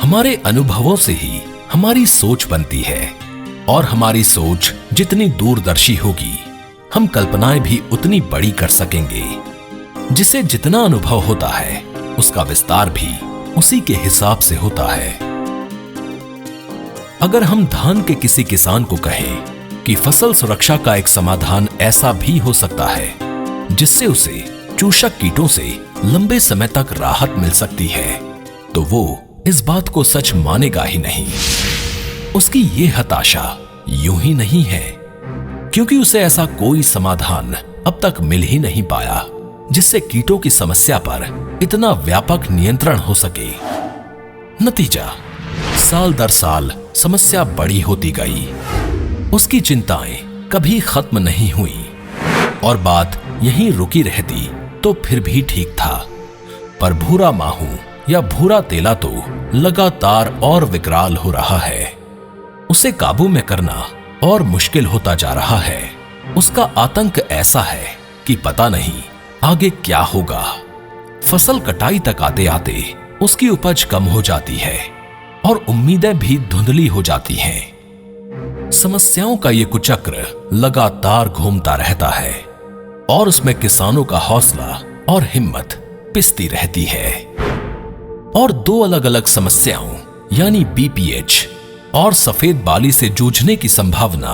हमारे अनुभवों से ही हमारी सोच बनती है और हमारी सोच जितनी दूरदर्शी होगी, हम कल्पनाएं भी उतनी बड़ी कर सकेंगे। जिसे जितना अनुभव होता है, उसका विस्तार भी उसी के हिसाब से होता है। अगर हम धान के किसी किसान को कहें कि फसल सुरक्षा का एक समाधान ऐसा भी हो सकता है जिससे उसे चूषक कीटों से लंबे समय तक राहत मिल सकती है, तो वो इस बात को सच मानेगा ही नहीं। उसकी ये हताशा यूं ही नहीं है, क्योंकि उसे ऐसा कोई समाधान अब तक मिल ही नहीं पाया जिससे कीटों की समस्या पर इतना व्यापक नियंत्रण हो सके। नतीजा, साल दर साल समस्या बड़ी होती गई। उसकी चिंताएं कभी खत्म नहीं हुई और बात यहीं रुकी रहती तो फिर भी ठीक था। पर भूरा माहू या भूरा तेला तो लगातार और विकराल हो रहा है। उसे काबू में करना और मुश्किल होता जा रहा है। उसका आतंक ऐसा है कि पता नहीं आगे क्या होगा। फसल कटाई तक आते आते उसकी उपज कम हो जाती है और उम्मीदें भी धुंधली हो जाती हैं। समस्याओं का ये कुचक्र लगातार घूमता रहता है और उसमें किसानों का हौसला और हिम्मत पिसती रहती है। और दो अलग अलग समस्याओं यानी बीपीएच और सफेद बाली से जूझने की संभावना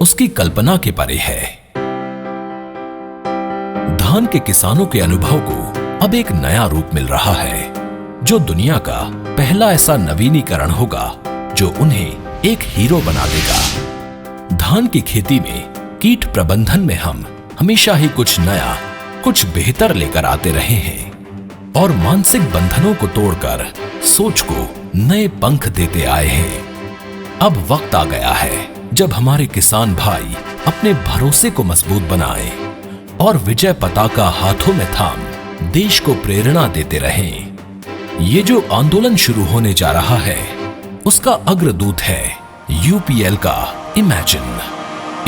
उसकी कल्पना के परे है। धान के किसानों के अनुभव को अब एक नया रूप मिल रहा है, जो दुनिया का पहला ऐसा नवीनीकरण होगा जो उन्हें एक हीरो बना देगा। धान की खेती में कीट प्रबंधन में हम हमेशा ही कुछ नया, कुछ बेहतर लेकर आते रहे हैं और मानसिक बंधनों को तोड़कर सोच को नए पंख देते आए हैं। अब वक्त आ गया है जब हमारे किसान भाई अपने भरोसे को मजबूत बनाएं और विजय पताका हाथों में थाम देश को प्रेरणा देते रहें। ये जो आंदोलन शुरू होने जा रहा है, उसका अग्रदूत है यूपीएल का इमेजिन।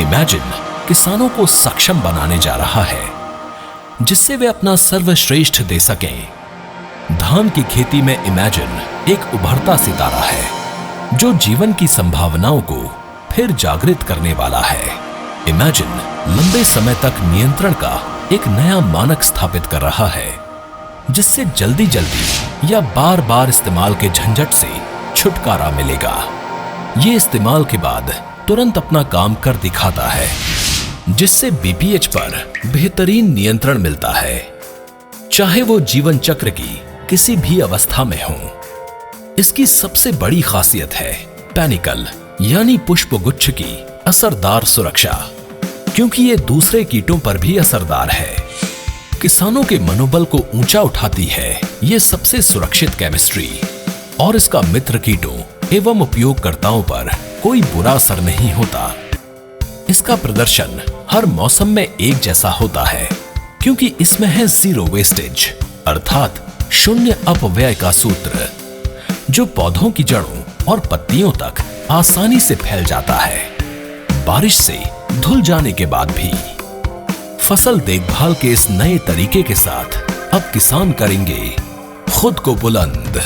इमेजिन किसानों को सक्षम बनाने जा रहा है जिससे वे अपना सर्वश्रेष्ठ दे सकें। धान की खेती में इमेजिन एक उभरता सितारा है जो जीवन की संभावनाओं को फिर जागृत करने वाला है। इमेजिन लंबे समय तक नियंत्रण का एक नया मानक स्थापित कर रहा है जिससे जल्दी जल्दी या बार बार इस्तेमाल के झंझट से छुटकारा मिलेगा। ये इस्तेमाल के बाद तुरंत अपना काम कर दिखाता है जिससे बीपीएच पर बेहतरीन नियंत्रण मिलता है, चाहे वो जीवन चक्र की किसी भी अवस्था में हो। इसकी सबसे बड़ी खासियत है पैनिकल यानी पुष्पगुच्छ की असरदार सुरक्षा, क्योंकि ये दूसरे कीटों पर भी असरदार है। किसानों के मनोबल को ऊंचा उठाती है ये सबसे सुरक्षित केमिस्ट्री और इसका मित्र कीटों एवं उपयोगकर्ताओं पर कोई बुरा असर नहीं होता। इसका प्रदर्शन हर मौसम में एक जैसा होता है क्योंकि इसमें है जीरो वेस्टेज अर्थात शून्य अपव्यय का सूत्र, जो पौधों की जड़ों और पत्तियों तक आसानी से फैल जाता है, बारिश से धुल जाने के बाद भी। फसल देखभाल के इस नए तरीके के साथ अब किसान करेंगे खुद को बुलंद।